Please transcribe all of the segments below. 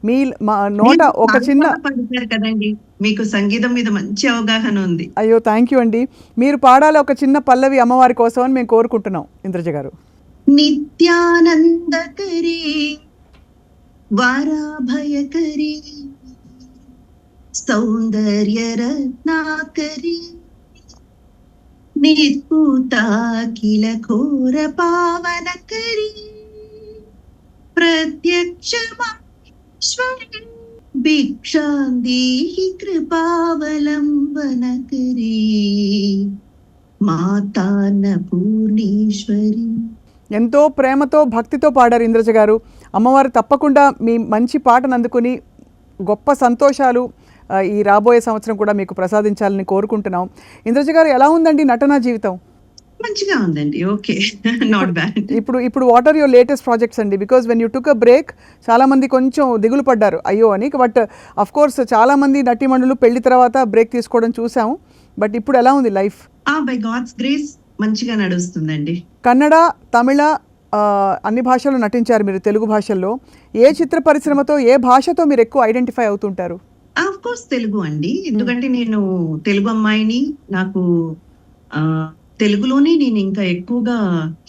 మీ నోట మీరు ఒక చిన్న పాట పాడుతారు కదండి, మీకు సంగీతం మీద మంచి అవగాహన ఉంది. అయ్యో థ్యాంక్ యూ అండి. మీరు పాడాలి ఒక చిన్న పల్లవి అమ్మవారి కోసం అని మేము కోరుకుంటున్నాం ఇంద్రజ గారు. నిత్యానందకరీ వారాభయకరీ సౌందర్య రత్నాకరీ నిర్భూతాఖిల ఘోర పావనకరీ ప్రత్యక్షమేశ్వరి భిక్షాందేహి కృపావలంబనకరీ మాతాన్న పూర్ణేశ్వరి. ఎంతో ప్రేమతో భక్తితో పాడారు ఇంద్రజ గారు. అమ్మవారు తప్పకుండా మీ మంచి పాటను అందుకుని గొప్ప సంతోషాలు ఈ రాబోయే సంవత్సరం కూడా మీకు ప్రసాదించాలని కోరుకుంటున్నాం. ఇంద్రజ గారు ఎలా ఉందండి నటనా జీవితం? మంచిగా ఉందండి, ఓకే, నాట్ బ్యాడ్. ఇప్పుడు what are your latest projects అండి? Because when you took a break చాలా మంది కొంచెం దిగులు పడ్డారు అయ్యో అని. బట్ అఫ్ కోర్స్ చాలా మంది నటీమణులు పెళ్లి తర్వాత బ్రేక్ తీసుకోవడం చూసాం. బట్ ఇప్పుడు ఎలా ఉంది లైఫ్? బై గాడ్స్ గ్రేస్ మంచిగా నడుస్తుందండి. కన్నడ, తమిళ అన్ని భాషల్లో నటించారు మీరు, తెలుగు భాషల్లో. ఏ చిత్ర పరిశ్రమతో, ఏ భాషతో మీరు ఎక్కువ ఐడెంటిఫై అవుతుంటారు? ఆఫ్ కోర్స్ తెలుగు అండి, ఎందుకంటే నేను తెలుగు అమ్మాయిని. నాకు తెలుగులోనే నేను ఇంకా ఎక్కువగా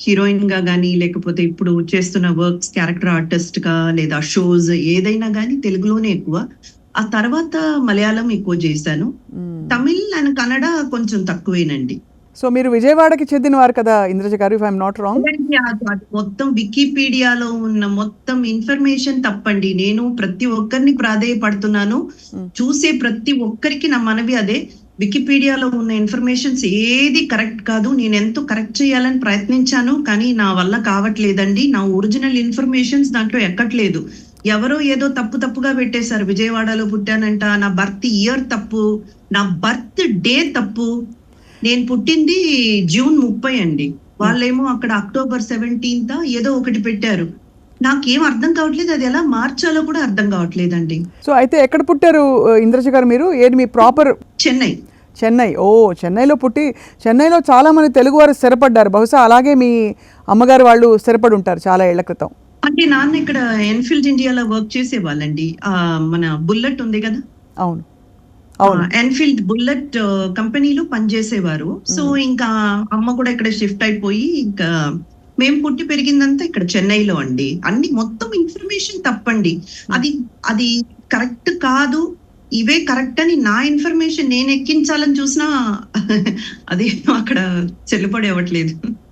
హీరోయిన్ గా కానీ, లేకపోతే ఇప్పుడు చేస్తున్న వర్క్స్ క్యారెక్టర్ ఆర్టిస్ట్ గా లేదా షోస్ ఏదైనా కానీ తెలుగులోనే ఎక్కువ. ఆ తర్వాత మలయాళం ఎక్కువ చేశాను. తమిళ్ అండ్ కన్నడ కొంచెం తక్కువేనండి. సో మీరు విజయవాడకి చెందిన వారు కదా ఇంద్రజ గారు, ఇఫ్ ఐఎమ్ నాట్ రాంగ్? మొత్తం వికీపీడియాలో ఉన్న మొత్తం ఇన్ఫర్మేషన్ తప్పండి. నేను ప్రతి ఒక్కరిని ప్రాధేయపడుతున్నాను, చూసే ప్రతి ఒక్కరికి నా మనవి అదే. వికీపీడియాలో ఉన్న ఇన్ఫర్మేషన్స్ ఏది కరెక్ట్ కాదు. నేను ఎంతో కరెక్ట్ చేయాలని ప్రయత్నించాను, కానీ నా వల్ల కావట్లేదండి. నా ఒరిజినల్ ఇన్ఫర్మేషన్స్ దాంట్లో ఎక్కట్లేదు. ఎవరో ఏదో తప్పుగా పెట్టేశారు. విజయవాడలో పుట్టానంట, నా బర్త్ ఇయర్ తప్పు, నా బర్త్ డే తప్పు. నేను పుట్టింది జూన్ 30 అండి, వాళ్ళేమో అక్కడ అక్టోబర్ 17 ఏదో ఒకటి పెట్టారు. నాకేం అర్థం కావట్లేదు, అది ఎలా మార్చాలో కూడా అర్థం కావట్లేదండి. సో అయితే ఎక్కడ పుట్టారు ఇంద్రజ గారు మీరు? ఏది మీ ప్రాపర్? చెన్నై. చెన్నై. ఓ, చెన్నైలో పుట్టి చెన్నైలో చాలా మంది తెలుగు వారు స్థిరపడ్డారు. బహుశా అలాగే మీ అమ్మగారు వాళ్ళు స్థిరపడి ఉంటారు చాలా ఏళ్ల క్రితం. అంటే నాన్న ఇక్కడ ఎన్ఫీల్డ్ ఇండియాలో వర్క్ చేసేవాళ్ళండి. మన బుల్లెట్ ఉంది కదా, అవును, ఎన్ఫీల్డ్ బుల్లెట్ కంపెనీలో పనిచేసేవారు. సో ఇంకా అమ్మ కూడా ఇక్కడ షిఫ్ట్ అయిపోయి, ఇంకా మేము పుట్టి పెరిగిందంతా ఇక్కడ చెన్నైలో అండి. అన్ని మొత్తం ఇన్ఫర్మేషన్ తప్పండి. అది కరెక్ట్ కాదు, ఇవే కరెక్ట్ అని నా ఇన్ఫర్మేషన్ నేను ఎక్కించాలని చూసినా అది అక్కడ చెల్లుపడేవట్లేదు.